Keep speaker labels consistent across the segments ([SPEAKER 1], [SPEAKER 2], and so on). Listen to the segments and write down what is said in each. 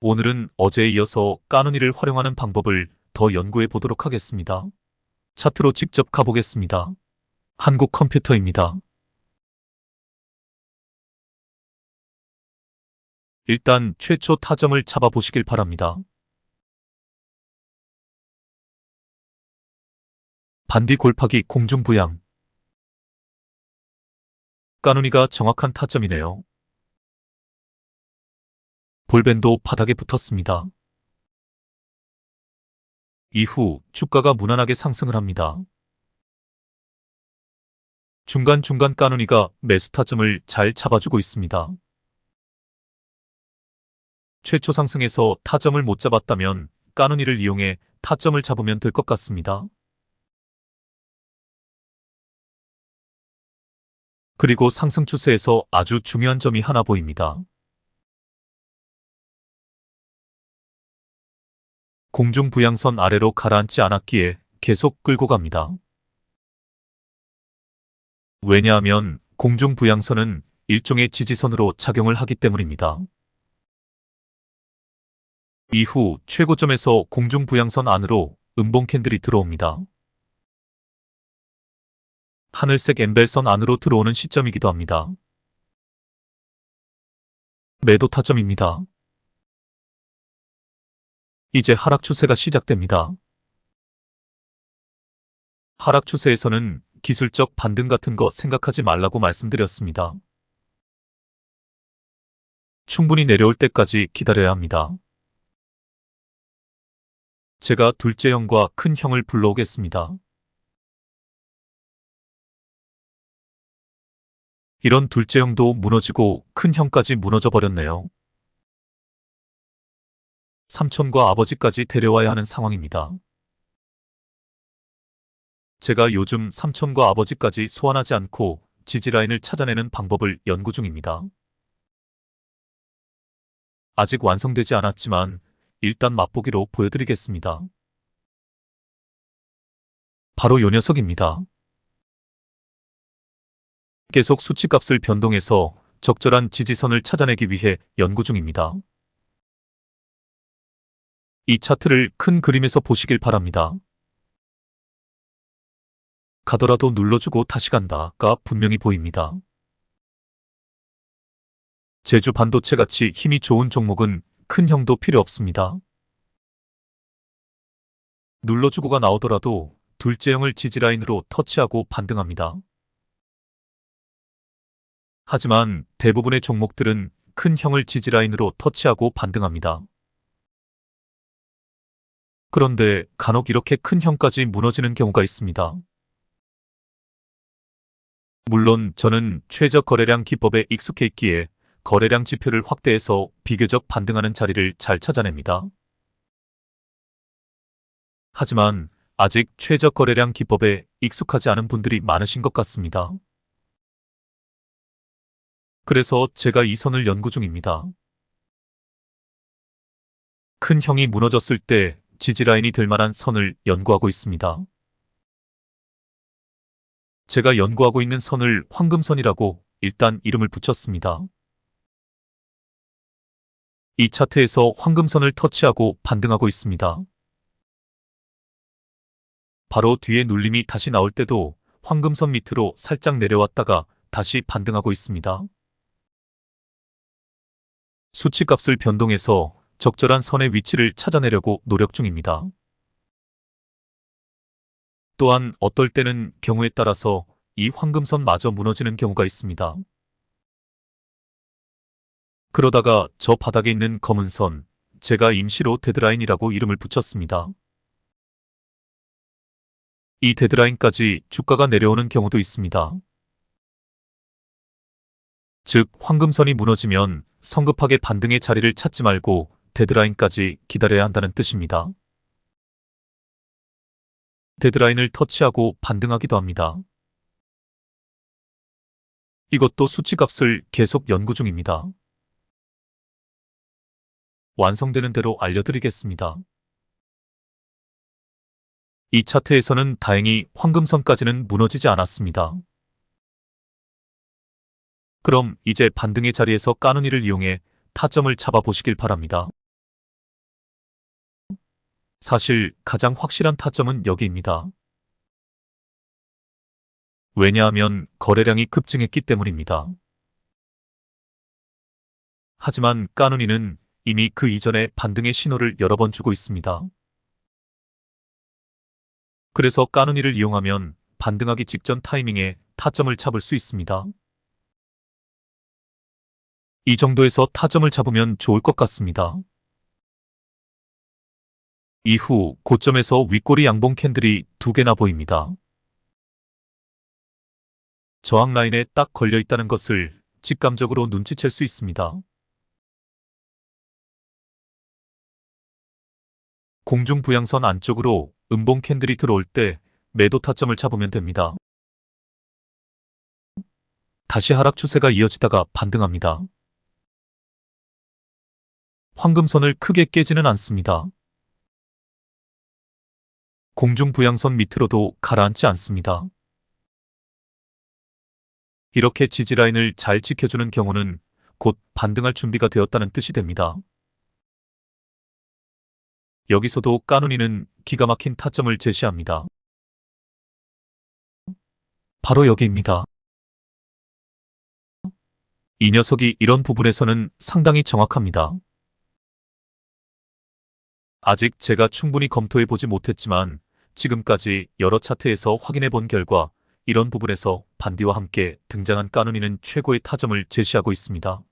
[SPEAKER 1] 오늘은 어제에 이어서 까누니를 활용하는 방법을 더 연구해 보도록 하겠습니다. 차트로 직접 가보겠습니다. 한국 컴퓨터입니다. 일단 최초 타점을 잡아보시길 바랍니다. 반디 골파기 공중부양. 까누니가 정확한 타점이네요. 볼밴도 바닥에 붙었습니다. 이후 주가가 무난하게 상승을 합니다. 중간중간 까누니가 매수 타점을 잘 잡아주고 있습니다. 최초 상승에서 타점을 못 잡았다면 까누니를 이용해 타점을 잡으면 될 것 같습니다. 그리고 상승 추세에서 아주 중요한 점이 하나 보입니다. 공중부양선 아래로 가라앉지 않았기에 계속 끌고 갑니다. 왜냐하면 공중부양선은 일종의 지지선으로 작용을 하기 때문입니다. 이후 최고점에서 공중부양선 안으로 음봉 캔들이 들어옵니다. 하늘색 엠벨선 안으로 들어오는 시점이기도 합니다. 매도 타점입니다. 이제 하락 추세가 시작됩니다. 하락 추세에서는 기술적 반등 같은 거 생각하지 말라고 말씀드렸습니다. 충분히 내려올 때까지 기다려야 합니다. 제가 둘째 형과 큰 형을 불러오겠습니다. 이런 둘째 형도 무너지고 큰 형까지 무너져 버렸네요. 삼촌과 아버지까지 데려와야 하는 상황입니다. 제가 요즘 삼촌과 아버지까지 소환하지 않고 지지라인을 찾아내는 방법을 연구 중입니다. 아직 완성되지 않았지만 일단 맛보기로 보여드리겠습니다. 바로 요 녀석입니다. 계속 수치값을 변동해서 적절한 지지선을 찾아내기 위해 연구 중입니다. 이 차트를 큰 그림에서 보시길 바랍니다. 가더라도 눌러주고 다시 간다가 분명히 보입니다. 제주 반도체같이 힘이 좋은 종목은 큰 형도 필요 없습니다. 눌러주고가 나오더라도 둘째 형을 지지라인으로 터치하고 반등합니다. 하지만 대부분의 종목들은 큰 형을 지지라인으로 터치하고 반등합니다. 그런데 간혹 이렇게 큰 형까지 무너지는 경우가 있습니다. 물론 저는 최저 거래량 기법에 익숙해 있기에 거래량 지표를 확대해서 비교적 반등하는 자리를 잘 찾아냅니다. 하지만 아직 최저 거래량 기법에 익숙하지 않은 분들이 많으신 것 같습니다. 그래서 제가 이 선을 연구 중입니다. 큰 형이 무너졌을 때 지지라인이 될 만한 선을 연구하고 있습니다. 제가 연구하고 있는 선을 황금선이라고 일단 이름을 붙였습니다. 이 차트에서 황금선을 터치하고 반등하고 있습니다. 바로 뒤에 눌림이 다시 나올 때도 황금선 밑으로 살짝 내려왔다가 다시 반등하고 있습니다. 수치값을 변동해서 적절한 선의 위치를 찾아내려고 노력 중입니다. 또한 어떨 때는 경우에 따라서 이 황금선마저 무너지는 경우가 있습니다. 그러다가 저 바닥에 있는 검은 선, 제가 임시로 데드라인이라고 이름을 붙였습니다. 이 데드라인까지 주가가 내려오는 경우도 있습니다. 즉, 황금선이 무너지면 성급하게 반등의 자리를 찾지 말고 데드라인까지 기다려야 한다는 뜻입니다. 데드라인을 터치하고 반등하기도 합니다. 이것도 수치값을 계속 연구 중입니다. 완성되는 대로 알려드리겠습니다. 이 차트에서는 다행히 황금선까지는 무너지지 않았습니다. 그럼 이제 반등의 자리에서 까누니를 이용해 타점을 잡아보시길 바랍니다. 사실 가장 확실한 타점은 여기입니다. 왜냐하면 거래량이 급증했기 때문입니다. 하지만 까누니는 이미 그 이전에 반등의 신호를 여러 번 주고 있습니다. 그래서 까누니를 이용하면 반등하기 직전 타이밍에 타점을 잡을 수 있습니다. 이 정도에서 타점을 잡으면 좋을 것 같습니다. 이후 고점에서 윗꼬리 양봉 캔들이 두 개나 보입니다. 저항 라인에 딱 걸려 있다는 것을 직감적으로 눈치챌 수 있습니다. 공중 부양선 안쪽으로 음봉 캔들이 들어올 때 매도 타점을 잡으면 됩니다. 다시 하락 추세가 이어지다가 반등합니다. 황금선을 크게 깨지는 않습니다. 공중 부양선 밑으로도 가라앉지 않습니다. 이렇게 지지라인을 잘 지켜주는 경우는 곧 반등할 준비가 되었다는 뜻이 됩니다. 여기서도 까누니는 기가 막힌 타점을 제시합니다. 바로 여기입니다. 이 녀석이 이런 부분에서는 상당히 정확합니다. 아직 제가 충분히 검토해보지 못했지만 지금까지 여러 차트에서 확인해 본 결과 이런 부분에서 반디와 함께 등장한 까누니는 최고의 타점을 제시하고 있습니다.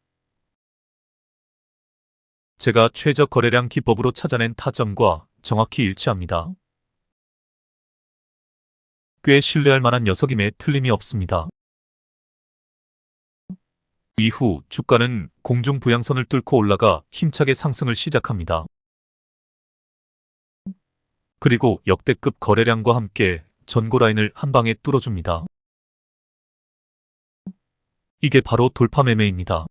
[SPEAKER 1] 제가 최저 거래량 기법으로 찾아낸 타점과 정확히 일치합니다. 꽤 신뢰할 만한 녀석임에 틀림이 없습니다. 이후 주가는 공중 부양선을 뚫고 올라가 힘차게 상승을 시작합니다. 그리고 역대급 거래량과 함께 전고 라인을 한 방에 뚫어줍니다. 이게 바로 돌파 매매입니다.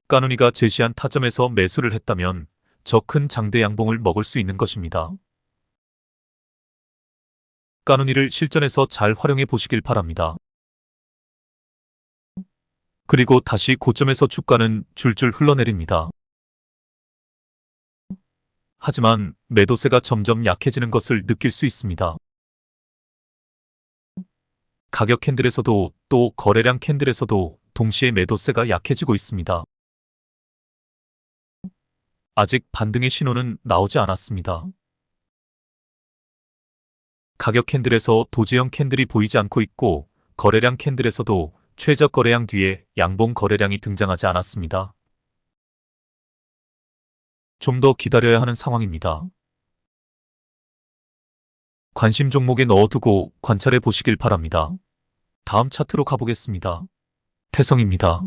[SPEAKER 1] 까누니가 제시한 타점에서 매수를 했다면 저 큰 장대 양봉을 먹을 수 있는 것입니다. 까누니를 실전에서 잘 활용해 보시길 바랍니다. 그리고 다시 고점에서 주가는 줄줄 흘러내립니다. 하지만 매도세가 점점 약해지는 것을 느낄 수 있습니다. 가격 캔들에서도 또 거래량 캔들에서도 동시에 매도세가 약해지고 있습니다. 아직 반등의 신호는 나오지 않았습니다. 가격 캔들에서 도지형 캔들이 보이지 않고 있고 거래량 캔들에서도 최저 거래량 뒤에 양봉 거래량이 등장하지 않았습니다. 좀 더 기다려야 하는 상황입니다. 관심 종목에 넣어두고 관찰해 보시길 바랍니다. 다음 차트로 가보겠습니다. 태성입니다.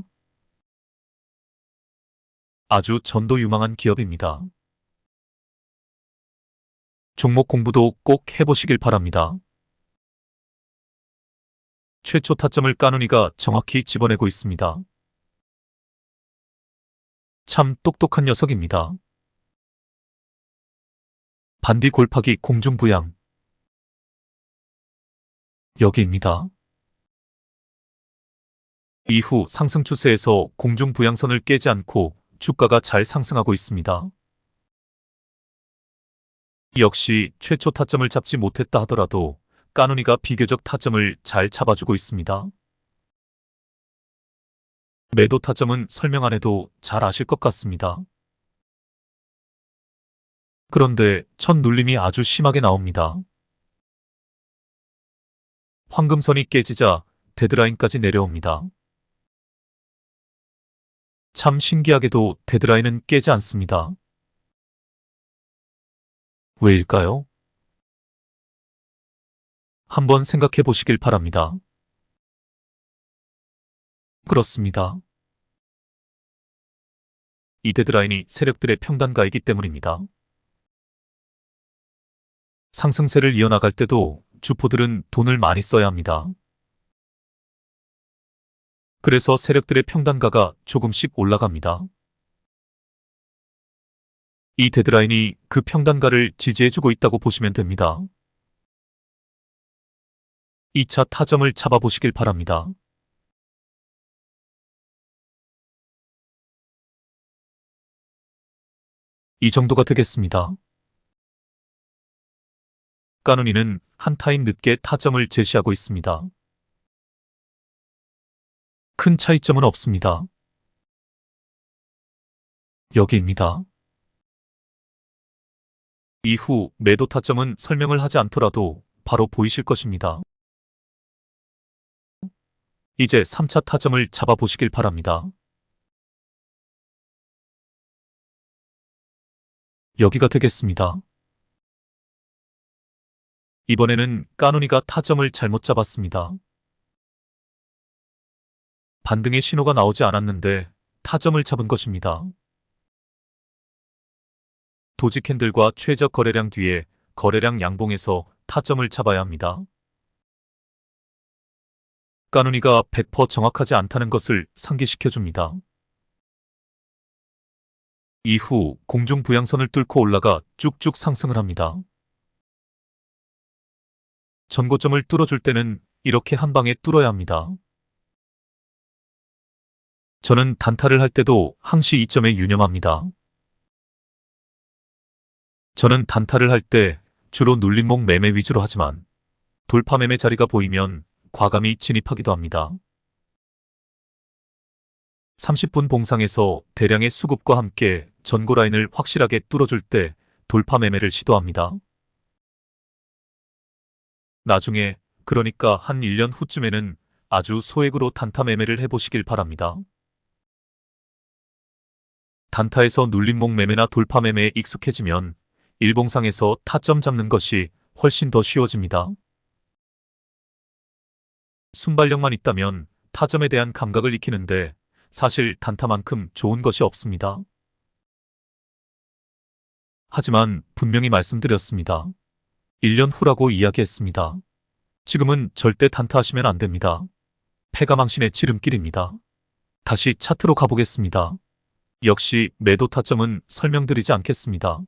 [SPEAKER 1] 아주 전도 유망한 기업입니다. 종목 공부도 꼭 해보시길 바랍니다. 최초 타점을 까누니가 정확히 집어내고 있습니다. 참 똑똑한 녀석입니다. 반디 골파기 공중부양. 여기입니다. 이후 상승 추세에서 공중부양선을 깨지 않고 주가가 잘 상승하고 있습니다. 역시 최초 타점을 잡지 못했다 하더라도 까누니가 비교적 타점을 잘 잡아주고 있습니다. 매도 타점은 설명 안 해도 잘 아실 것 같습니다. 그런데 첫 눌림이 아주 심하게 나옵니다. 황금선이 깨지자 데드라인까지 내려옵니다. 참 신기하게도 데드라인은 깨지 않습니다. 왜일까요? 한번 생각해 보시길 바랍니다. 그렇습니다. 이 데드라인이 세력들의 평단가이기 때문입니다. 상승세를 이어나갈 때도 주포들은 돈을 많이 써야 합니다. 그래서 세력들의 평단가가 조금씩 올라갑니다. 이 데드라인이 그 평단가를 지지해주고 있다고 보시면 됩니다. 2차 타점을 잡아보시길 바랍니다. 이 정도가 되겠습니다. 까누니는 한 타임 늦게 타점을 제시하고 있습니다. 큰 차이점은 없습니다. 여기입니다. 이후 매도 타점은 설명을 하지 않더라도 바로 보이실 것입니다. 이제 3차 타점을 잡아보시길 바랍니다. 여기가 되겠습니다. 이번에는 까누니가 타점을 잘못 잡았습니다. 반등의 신호가 나오지 않았는데 타점을 잡은 것입니다. 도지 캔들과 최저 거래량 뒤에 거래량 양봉에서 타점을 잡아야 합니다. 까누니가 100% 정확하지 않다는 것을 상기시켜줍니다. 이후 공중 부양선을 뚫고 올라가 쭉쭉 상승을 합니다. 전고점을 뚫어줄 때는 이렇게 한 방에 뚫어야 합니다. 저는 단타를 할 때도 항시 이 점에 유념합니다. 저는 단타를 할 때 주로 눌림목 매매 위주로 하지만 돌파 매매 자리가 보이면 과감히 진입하기도 합니다. 30분 봉상에서 대량의 수급과 함께 전고 라인을 확실하게 뚫어줄 때 돌파 매매를 시도합니다. 나중에 그러니까 한 1년 후쯤에는 아주 소액으로 단타 매매를 해보시길 바랍니다. 단타에서 눌림목 매매나 돌파 매매에 익숙해지면 일봉상에서 타점 잡는 것이 훨씬 더 쉬워집니다. 순발력만 있다면 타점에 대한 감각을 익히는데 사실 단타만큼 좋은 것이 없습니다. 하지만 분명히 말씀드렸습니다. 1년 후라고 이야기했습니다. 지금은 절대 단타하시면 안 됩니다. 패가망신의 지름길입니다. 다시 차트로 가보겠습니다. 역시 매도 타점은 설명드리지 않겠습니다.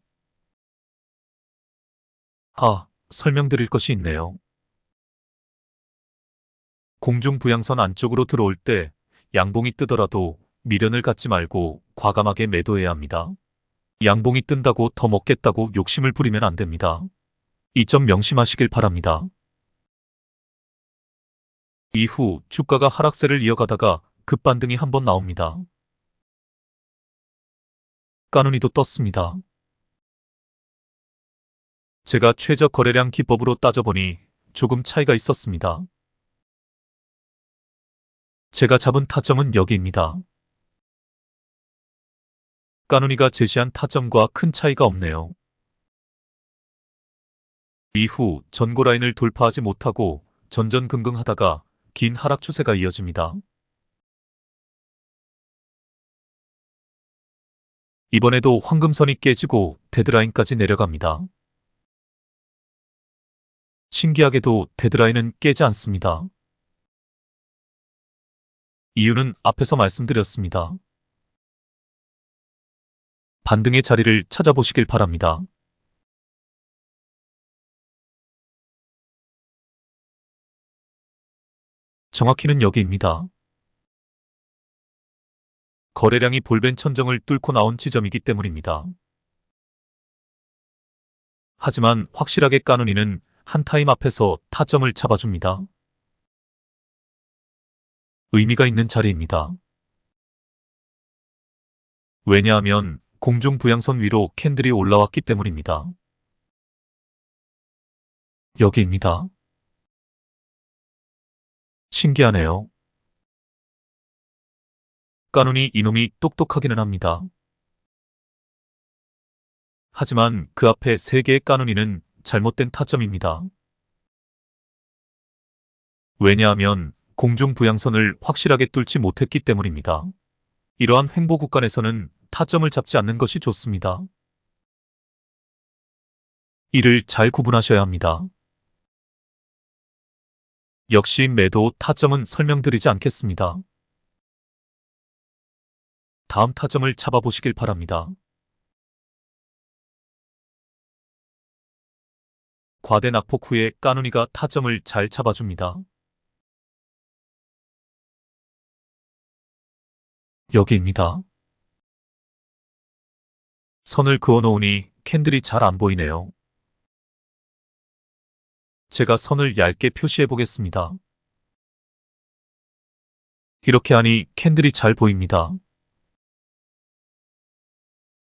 [SPEAKER 1] 설명드릴 것이 있네요. 공중 부양선 안쪽으로 들어올 때 양봉이 뜨더라도 미련을 갖지 말고 과감하게 매도해야 합니다. 양봉이 뜬다고 더 먹겠다고 욕심을 부리면 안 됩니다. 이 점 명심하시길 바랍니다. 이후 주가가 하락세를 이어가다가 급반등이 한번 나옵니다. 까누니도 떴습니다. 제가 최저 거래량 기법으로 따져보니 조금 차이가 있었습니다. 제가 잡은 타점은 여기입니다. 까누니가 제시한 타점과 큰 차이가 없네요. 이후 전고 라인을 돌파하지 못하고 전전긍긍하다가 긴 하락 추세가 이어집니다. 이번에도 황금선이 깨지고 데드라인까지 내려갑니다. 신기하게도 데드라인은 깨지 않습니다. 이유는 앞에서 말씀드렸습니다. 반등의 자리를 찾아보시길 바랍니다. 정확히는 여기입니다. 거래량이 볼벤 천정을 뚫고 나온 지점이기 때문입니다. 하지만 확실하게 까누니는 한 타임 앞에서 타점을 잡아줍니다. 의미가 있는 자리입니다. 왜냐하면 공중 부양선 위로 캔들이 올라왔기 때문입니다. 여기입니다. 신기하네요. 까누니 이놈이 똑똑하기는 합니다. 하지만 그 앞에 3개의 까누니는 잘못된 타점입니다. 왜냐하면 공중 부양선을 확실하게 뚫지 못했기 때문입니다. 이러한 횡보 구간에서는 타점을 잡지 않는 것이 좋습니다. 이를 잘 구분하셔야 합니다. 역시 매도 타점은 설명드리지 않겠습니다. 다음 타점을 잡아보시길 바랍니다. 과대 낙폭 후에 까누니가 타점을 잘 잡아줍니다. 여기입니다. 선을 그어 놓으니 캔들이 잘 안 보이네요. 제가 선을 얇게 표시해 보겠습니다. 이렇게 하니 캔들이 잘 보입니다.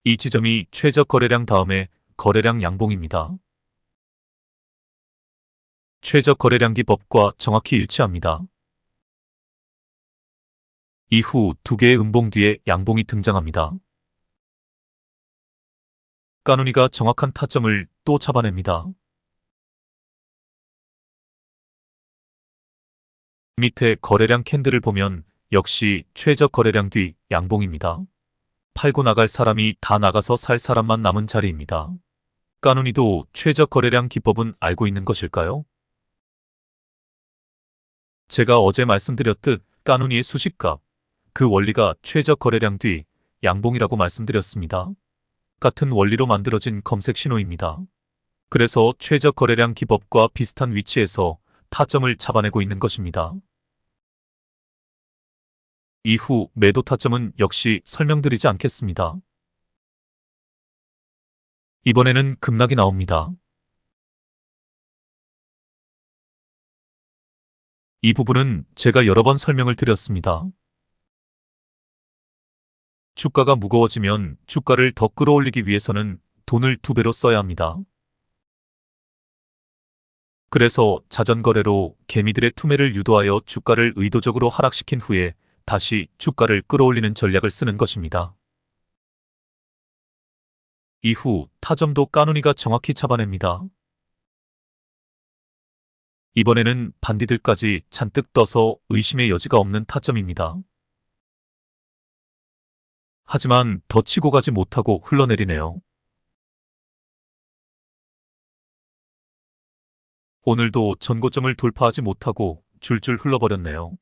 [SPEAKER 1] 이 지점이 최저 거래량 다음에 거래량 양봉입니다. 최저 거래량 기법과 정확히 일치합니다. 이후 두 개의 음봉 뒤에 양봉이 등장합니다. 까누니가 정확한 타점을 또 잡아냅니다. 밑에 거래량 캔들을 보면 역시 최저 거래량 뒤 양봉입니다. 팔고 나갈 사람이 다 나가서 살 사람만 남은 자리입니다. 까누니도 최저 거래량 기법은 알고 있는 것일까요? 제가 어제 말씀드렸듯 까누니의 수식값, 그 원리가 최저 거래량 뒤 양봉이라고 말씀드렸습니다. 같은 원리로 만들어진 검색 신호입니다. 그래서 최저 거래량 기법과 비슷한 위치에서 타점을 잡아내고 있는 것입니다. 이후 매도 타점은 역시 설명드리지 않겠습니다. 이번에는 급락이 나옵니다. 이 부분은 제가 여러 번 설명을 드렸습니다. 주가가 무거워지면 주가를 더 끌어올리기 위해서는 돈을 2배로 써야 합니다. 그래서 자전거래로 개미들의 투매를 유도하여 주가를 의도적으로 하락시킨 후에 다시 주가를 끌어올리는 전략을 쓰는 것입니다. 이후 타점도 까누니가 정확히 잡아냅니다. 이번에는 반디들까지 잔뜩 떠서 의심의 여지가 없는 타점입니다. 하지만 더 치고 가지 못하고 흘러내리네요. 오늘도 전고점을 돌파하지 못하고 줄줄 흘러버렸네요.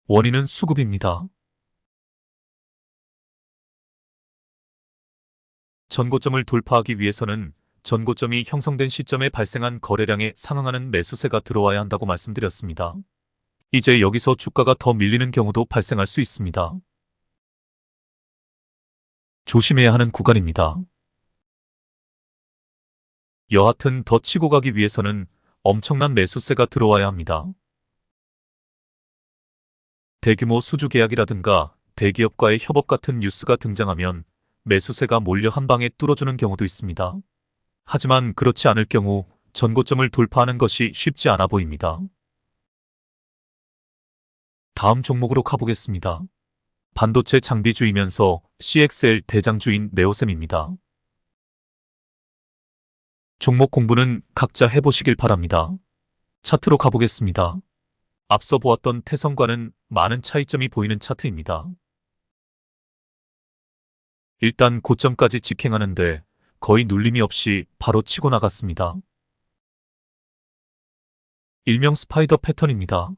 [SPEAKER 1] 원인은 수급입니다. 전고점을 돌파하기 위해서는 전고점이 형성된 시점에 발생한 거래량에 상응하는 매수세가 들어와야 한다고 말씀드렸습니다. 이제 여기서 주가가 더 밀리는 경우도 발생할 수 있습니다. 조심해야 하는 구간입니다. 여하튼 더 치고 가기 위해서는 엄청난 매수세가 들어와야 합니다. 대규모 수주 계약이라든가 대기업과의 협업 같은 뉴스가 등장하면 매수세가 몰려 한 방에 뚫어주는 경우도 있습니다. 하지만 그렇지 않을 경우 전고점을 돌파하는 것이 쉽지 않아 보입니다. 다음 종목으로 가보겠습니다. 반도체 장비주이면서 CXL 대장주인 네오셈입니다. 종목 공부는 각자 해보시길 바랍니다. 차트로 가보겠습니다. 앞서 보았던 태성과는 많은 차이점이 보이는 차트입니다. 일단 고점까지 직행하는데 거의 눌림이 없이 바로 치고 나갔습니다. 일명 스파이더 패턴입니다.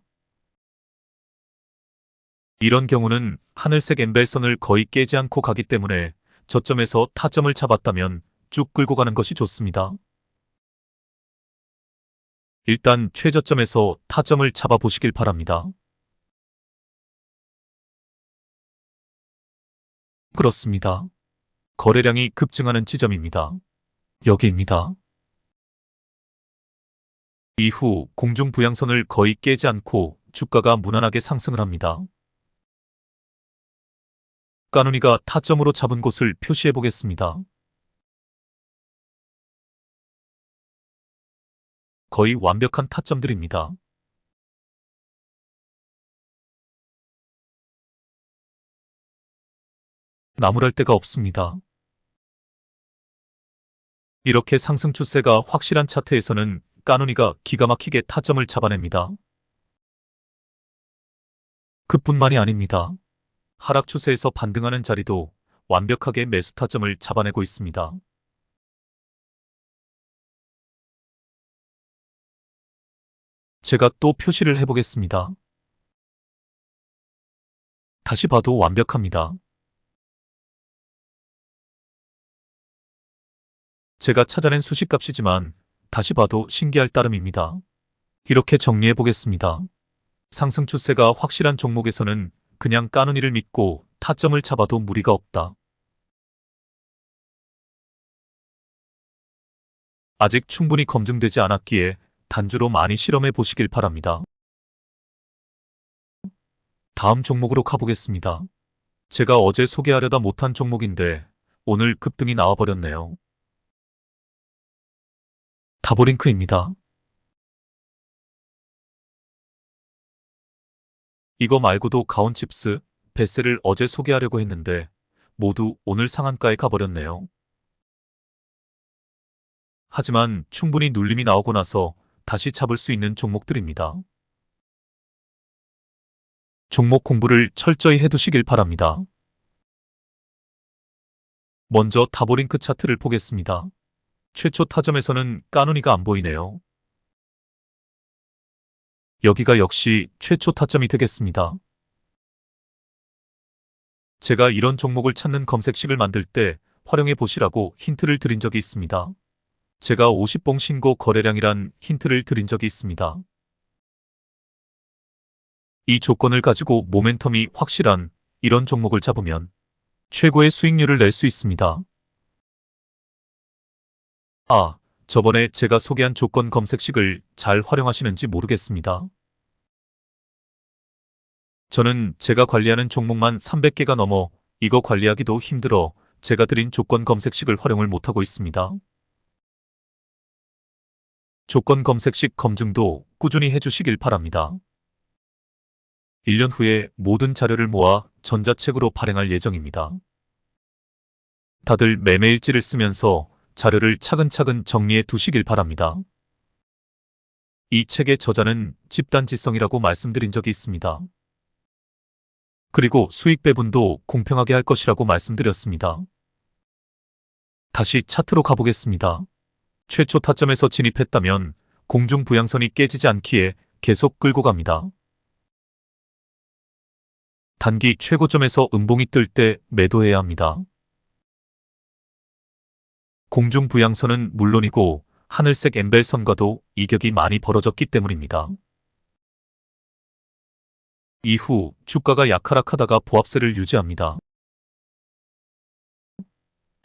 [SPEAKER 1] 이런 경우는 하늘색 엠벨선을 거의 깨지 않고 가기 때문에 저점에서 타점을 잡았다면 쭉 끌고 가는 것이 좋습니다. 일단 최저점에서 타점을 잡아보시길 바랍니다. 그렇습니다. 거래량이 급증하는 지점입니다. 여기입니다. 이후 공중 부양선을 거의 깨지 않고 주가가 무난하게 상승을 합니다. 까누니가 타점으로 잡은 곳을 표시해 보겠습니다. 거의 완벽한 타점들입니다. 나무랄 데가 없습니다. 이렇게 상승 추세가 확실한 차트에서는 까누니가 기가 막히게 타점을 잡아냅니다. 그뿐만이 아닙니다. 하락 추세에서 반등하는 자리도 완벽하게 매수 타점을 잡아내고 있습니다. 제가 또 표시를 해보겠습니다. 다시 봐도 완벽합니다. 제가 찾아낸 수식값이지만 다시 봐도 신기할 따름입니다. 이렇게 정리해 보겠습니다. 상승 추세가 확실한 종목에서는 그냥 까누니를 믿고 타점을 잡아도 무리가 없다. 아직 충분히 검증되지 않았기에 단주로 많이 실험해 보시길 바랍니다. 다음 종목으로 가보겠습니다. 제가 어제 소개하려다 못한 종목인데 오늘 급등이 나와버렸네요. 다보링크입니다. 이거 말고도 가온칩스, 베셀을 어제 소개하려고 했는데 모두 오늘 상한가에 가버렸네요. 하지만 충분히 눌림이 나오고 나서 다시 잡을 수 있는 종목들입니다. 종목 공부를 철저히 해두시길 바랍니다. 먼저 다보링크 차트를 보겠습니다. 최초 타점에서는 까누니가 안 보이네요. 여기가 역시 최초 타점이 되겠습니다. 제가 이런 종목을 찾는 검색식을 만들 때 활용해 보시라고 힌트를 드린 적이 있습니다. 제가 50봉 신고 거래량이란 힌트를 드린 적이 있습니다. 이 조건을 가지고 모멘텀이 확실한 이런 종목을 잡으면 최고의 수익률을 낼 수 있습니다. 저번에 제가 소개한 조건 검색식을 잘 활용하시는지 모르겠습니다. 저는 제가 관리하는 종목만 300개가 넘어 이거 관리하기도 힘들어 제가 드린 조건 검색식을 활용을 못하고 있습니다. 조건 검색식 검증도 꾸준히 해주시길 바랍니다. 1년 후에 모든 자료를 모아 전자책으로 발행할 예정입니다. 다들 매매일지를 쓰면서 자료를 차근차근 정리해 두시길 바랍니다. 이 책의 저자는 집단지성이라고 말씀드린 적이 있습니다. 그리고 수익 배분도 공평하게 할 것이라고 말씀드렸습니다. 다시 차트로 가보겠습니다. 최초 타점에서 진입했다면 공중 부양선이 깨지지 않기에 계속 끌고 갑니다. 단기 최고점에서 음봉이 뜰 때 매도해야 합니다. 공중 부양선은 물론이고 하늘색 엠벨선과도 이격이 많이 벌어졌기 때문입니다. 이후 주가가 약하락하다가 보합세를 유지합니다.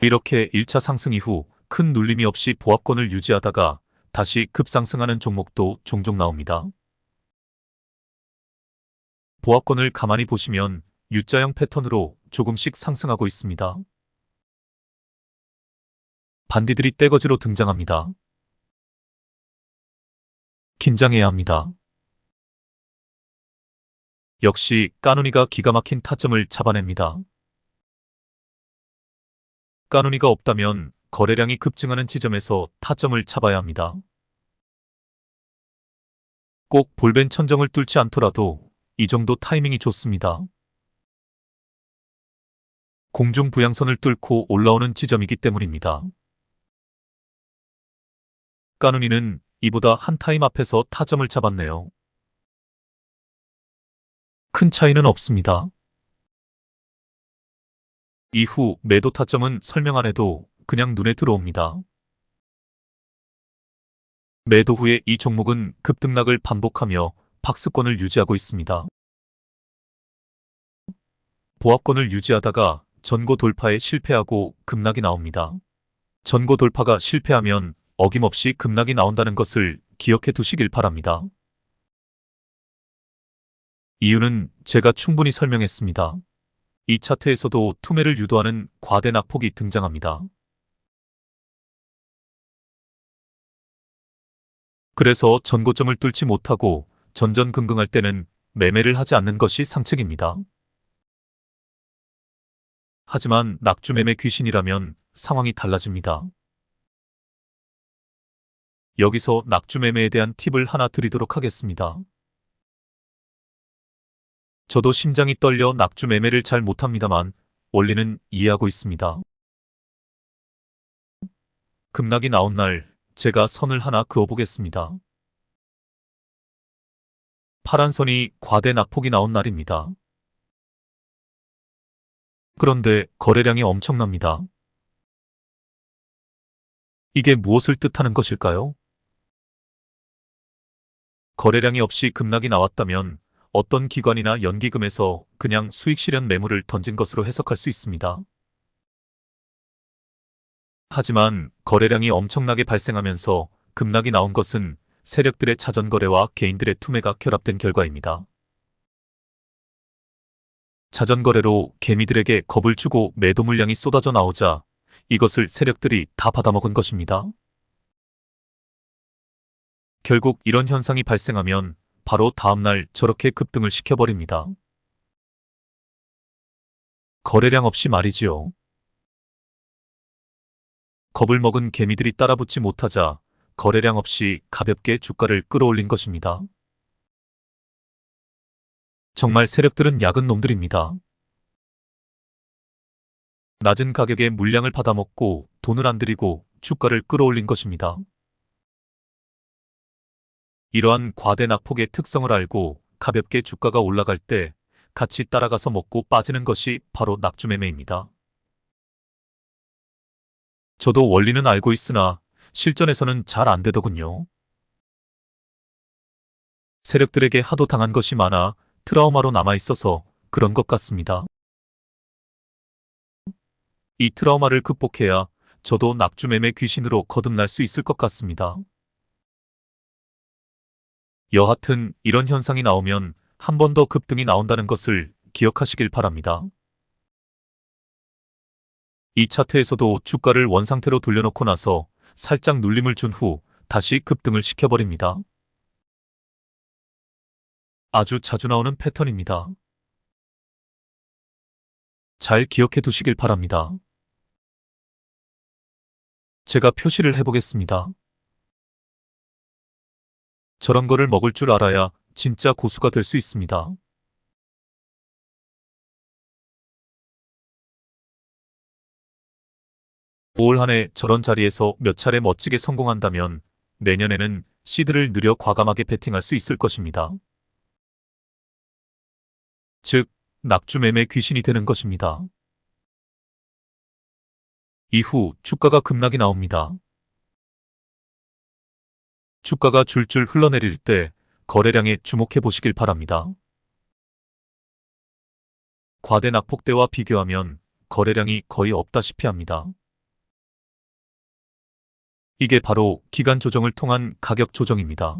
[SPEAKER 1] 이렇게 1차 상승 이후 큰 눌림이 없이 보합권을 유지하다가 다시 급상승하는 종목도 종종 나옵니다. 보합권을 가만히 보시면 U자형 패턴으로 조금씩 상승하고 있습니다. 반디들이 떼거지로 등장합니다. 긴장해야 합니다. 역시 까누니가 기가 막힌 타점을 잡아냅니다. 까누니가 없다면 거래량이 급증하는 지점에서 타점을 잡아야 합니다. 꼭 볼벤 천정을 뚫지 않더라도 이 정도 타이밍이 좋습니다. 공중 부양선을 뚫고 올라오는 지점이기 때문입니다. 까누니는 이보다 한 타임 앞에서 타점을 잡았네요. 큰 차이는 없습니다. 이후 매도 타점은 설명 안 해도 그냥 눈에 들어옵니다. 매도 후에 이 종목은 급등락을 반복하며 박스권을 유지하고 있습니다. 보합권을 유지하다가 전고 돌파에 실패하고 급락이 나옵니다. 전고 돌파가 실패하면 어김없이 급락이 나온다는 것을 기억해 두시길 바랍니다. 이유는 제가 충분히 설명했습니다. 이 차트에서도 투매를 유도하는 과대 낙폭이 등장합니다. 그래서 전고점을 뚫지 못하고 전전긍긍할 때는 매매를 하지 않는 것이 상책입니다. 하지만 낙주 매매 귀신이라면 상황이 달라집니다. 여기서 낙주 매매에 대한 팁을 하나 드리도록 하겠습니다. 저도 심장이 떨려 낙주 매매를 잘 못합니다만 원리는 이해하고 있습니다. 급락이 나온 날 제가 선을 하나 그어보겠습니다. 파란 선이 과대 낙폭이 나온 날입니다. 그런데 거래량이 엄청납니다. 이게 무엇을 뜻하는 것일까요? 거래량이 없이 급락이 나왔다면 어떤 기관이나 연기금에서 그냥 수익 실현 매물을 던진 것으로 해석할 수 있습니다. 하지만 거래량이 엄청나게 발생하면서 급락이 나온 것은 세력들의 자전거래와 개인들의 투매가 결합된 결과입니다. 자전거래로 개미들에게 겁을 주고 매도 물량이 쏟아져 나오자 이것을 세력들이 다 받아먹은 것입니다. 결국 이런 현상이 발생하면 바로 다음날 저렇게 급등을 시켜버립니다. 거래량 없이 말이지요. 겁을 먹은 개미들이 따라붙지 못하자 거래량 없이 가볍게 주가를 끌어올린 것입니다. 정말 세력들은 약은 놈들입니다. 낮은 가격에 물량을 받아먹고 돈을 안 들이고 주가를 끌어올린 것입니다. 이러한 과대 낙폭의 특성을 알고 가볍게 주가가 올라갈 때 같이 따라가서 먹고 빠지는 것이 바로 낙주매매입니다. 저도 원리는 알고 있으나 실전에서는 잘 안 되더군요. 세력들에게 하도 당한 것이 많아 트라우마로 남아있어서 그런 것 같습니다. 이 트라우마를 극복해야 저도 낙주매매 귀신으로 거듭날 수 있을 것 같습니다. 여하튼 이런 현상이 나오면 한 번 더 급등이 나온다는 것을 기억하시길 바랍니다. 이 차트에서도 주가를 원상태로 돌려놓고 나서 살짝 눌림을 준 후 다시 급등을 시켜버립니다. 아주 자주 나오는 패턴입니다. 잘 기억해 두시길 바랍니다. 제가 표시를 해보겠습니다. 저런 거를 먹을 줄 알아야 진짜 고수가 될 수 있습니다. 올 한 해 저런 자리에서 몇 차례 멋지게 성공한다면 내년에는 시드를 느려 과감하게 베팅할 수 있을 것입니다. 즉, 낙주매매 귀신이 되는 것입니다. 이후 주가가 급락이 나옵니다. 주가가 줄줄 흘러내릴 때 거래량에 주목해 보시길 바랍니다. 과대 낙폭 때와 비교하면 거래량이 거의 없다시피 합니다. 이게 바로 기간 조정을 통한 가격 조정입니다.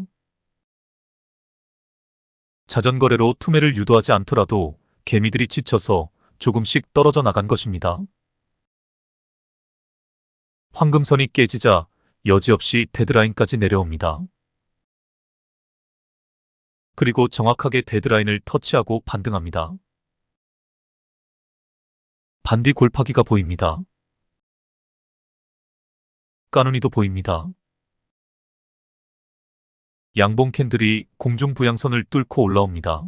[SPEAKER 1] 자전거래로 투매를 유도하지 않더라도 개미들이 지쳐서 조금씩 떨어져 나간 것입니다. 황금선이 깨지자 여지없이 데드라인까지 내려옵니다. 그리고 정확하게 데드라인을 터치하고 반등합니다. 반디 골파기가 보입니다. 까누니도 보입니다. 양봉 캔들이 공중 부양선을 뚫고 올라옵니다.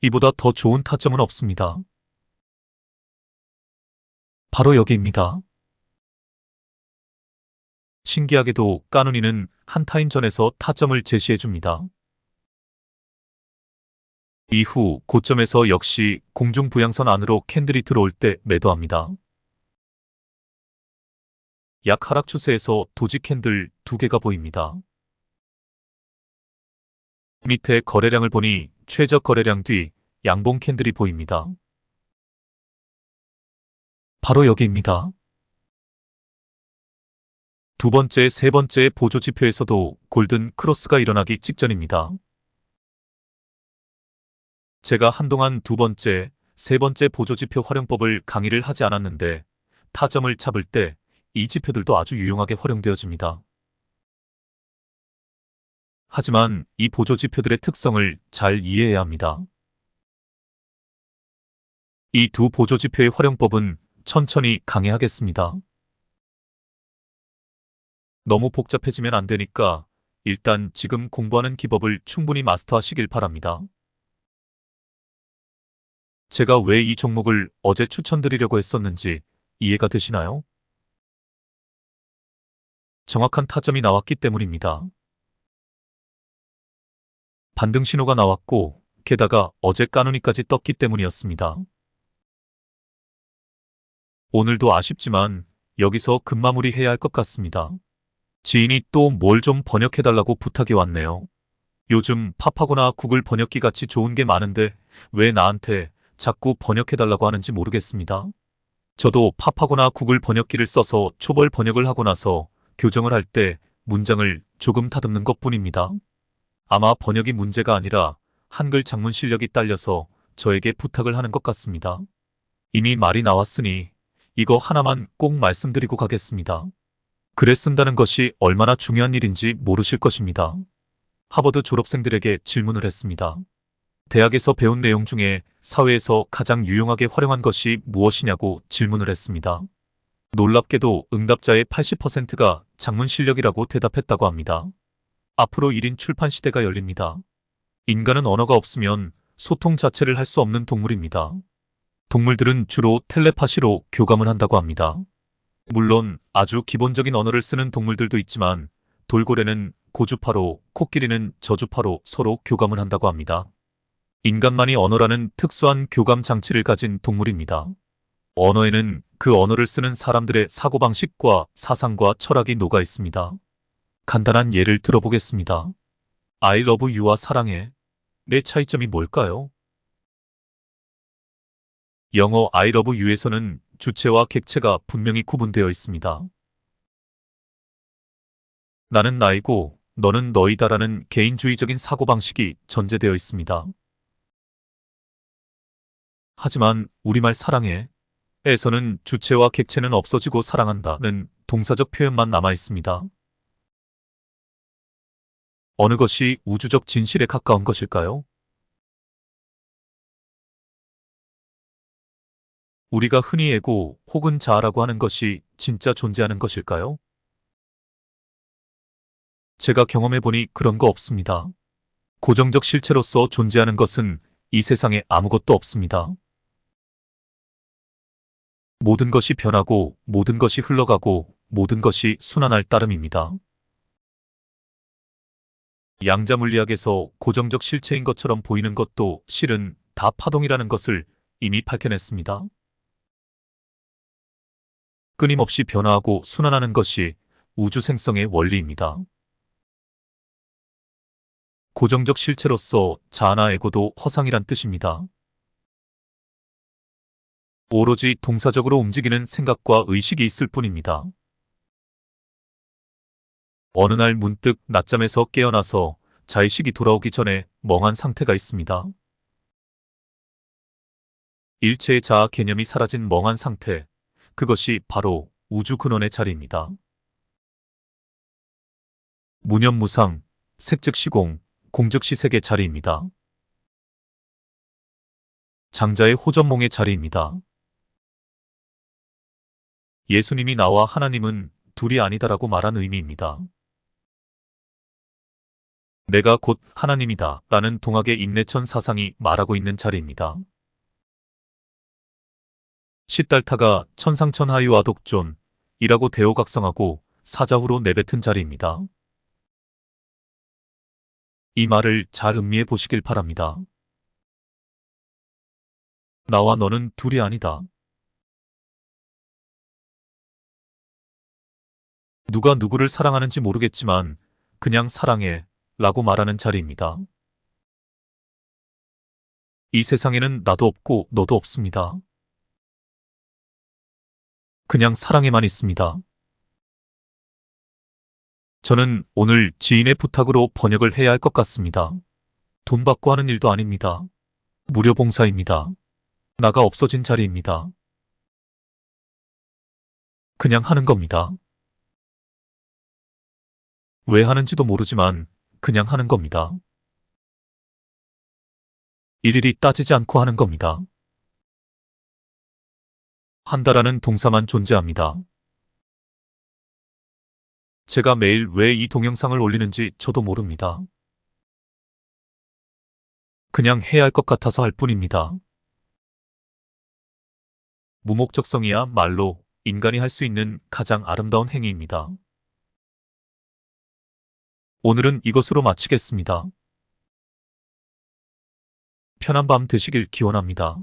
[SPEAKER 1] 이보다 더 좋은 타점은 없습니다. 바로 여기입니다. 신기하게도 까누니는 한 타임 전에서 타점을 제시해줍니다. 이후 고점에서 역시 공중 부양선 안으로 캔들이 들어올 때 매도합니다. 약 하락 추세에서 도지 캔들 2개가 보입니다. 밑에 거래량을 보니 최저 거래량 뒤 양봉 캔들이 보입니다. 바로 여기입니다. 두 번째, 세 번째 보조 지표에서도 골든 크로스가 일어나기 직전입니다. 제가 한동안 두 번째, 세 번째 보조 지표 활용법을 강의를 하지 않았는데 타점을 잡을 때 이 지표들도 아주 유용하게 활용되어집니다. 하지만 이 보조 지표들의 특성을 잘 이해해야 합니다. 이 두 보조 지표의 활용법은 천천히 강의하겠습니다. 너무 복잡해지면 안 되니까 일단 지금 공부하는 기법을 충분히 마스터하시길 바랍니다. 제가 왜 이 종목을 어제 추천드리려고 했었는지 이해가 되시나요? 정확한 타점이 나왔기 때문입니다. 반등 신호가 나왔고 게다가 어제 까누니까지 떴기 때문이었습니다. 오늘도 아쉽지만 여기서 급마무리 해야 할 것 같습니다. 지인이 또 뭘 좀 번역해달라고 부탁이 왔네요. 요즘 팝하거나 구글 번역기 같이 좋은 게 많은데 왜 나한테 자꾸 번역해달라고 하는지 모르겠습니다. 저도 팝하거나 구글 번역기를 써서 초벌 번역을 하고 나서 교정을 할 때 문장을 조금 다듬는 것뿐입니다. 아마 번역이 문제가 아니라 한글 작문 실력이 딸려서 저에게 부탁을 하는 것 같습니다. 이미 말이 나왔으니 이거 하나만 꼭 말씀드리고 가겠습니다. 글에 쓴다는 것이 얼마나 중요한 일인지 모르실 것입니다. 하버드 졸업생들에게 질문을 했습니다. 대학에서 배운 내용 중에 사회에서 가장 유용하게 활용한 것이 무엇이냐고 질문을 했습니다. 놀랍게도 응답자의 80%가 작문 실력이라고 대답했다고 합니다. 앞으로 1인 출판 시대가 열립니다. 인간은 언어가 없으면 소통 자체를 할 수 없는 동물입니다. 동물들은 주로 텔레파시로 교감을 한다고 합니다. 물론 아주 기본적인 언어를 쓰는 동물들도 있지만 돌고래는 고주파로, 코끼리는 저주파로 서로 교감을 한다고 합니다. 인간만이 언어라는 특수한 교감 장치를 가진 동물입니다. 언어에는 그 언어를 쓰는 사람들의 사고방식과 사상과 철학이 녹아 있습니다. 간단한 예를 들어보겠습니다. I love you와 사랑해. 내 차이점이 뭘까요? 영어 I love you에서는 주체와 객체가 분명히 구분되어 있습니다. 나는 나이고 너는 너이다라는 개인주의적인 사고방식이 전제되어 있습니다. 하지만 우리말 사랑해 에서는 주체와 객체는 없어지고 사랑한다는 동사적 표현만 남아 있습니다. 어느 것이 우주적 진실에 가까운 것일까요? 우리가 흔히 에고 혹은 자아라고 하는 것이 진짜 존재하는 것일까요? 제가 경험해보니 그런 거 없습니다. 고정적 실체로서 존재하는 것은 이 세상에 아무것도 없습니다. 모든 것이 변하고 모든 것이 흘러가고 모든 것이 순환할 따름입니다. 양자물리학에서 고정적 실체인 것처럼 보이는 것도 실은 다 파동이라는 것을 이미 밝혀냈습니다. 끊임없이 변화하고 순환하는 것이 우주 생성의 원리입니다. 고정적 실체로서 자아나 에고도 허상이란 뜻입니다. 오로지 동사적으로 움직이는 생각과 의식이 있을 뿐입니다. 어느 날 문득 낮잠에서 깨어나서 자의식이 돌아오기 전에 멍한 상태가 있습니다. 일체의 자아 개념이 사라진 멍한 상태, 그것이 바로 우주 근원의 자리입니다. 무념무상, 색즉시공, 공즉시색의 자리입니다. 장자의 호전몽의 자리입니다. 예수님이 나와 하나님은 둘이 아니다라고 말한 의미입니다. 내가 곧 하나님이다 라는 동학의 인내천 사상이 말하고 있는 자리입니다. 시달타가 천상천하위와 독존이라고 대오각성하고 사자후로 내뱉은 자리입니다. 이 말을 잘 음미해 보시길 바랍니다. 나와 너는 둘이 아니다. 누가 누구를 사랑하는지 모르겠지만 그냥 사랑해 라고 말하는 자리입니다. 이 세상에는 나도 없고 너도 없습니다. 그냥 사랑에만 있습니다. 저는 오늘 지인의 부탁으로 번역을 해야 할 것 같습니다. 돈 받고 하는 일도 아닙니다. 무료 봉사입니다. 나가 없어진 자리입니다. 그냥 하는 겁니다. 왜 하는지도 모르지만 그냥 하는 겁니다. 일일이 따지지 않고 하는 겁니다. 한다라는 동사만 존재합니다. 제가 매일 왜 이 동영상을 올리는지 저도 모릅니다. 그냥 해야 할 것 같아서 할 뿐입니다. 무목적성이야말로 인간이 할 수 있는 가장 아름다운 행위입니다. 오늘은 이것으로 마치겠습니다. 편한 밤 되시길 기원합니다.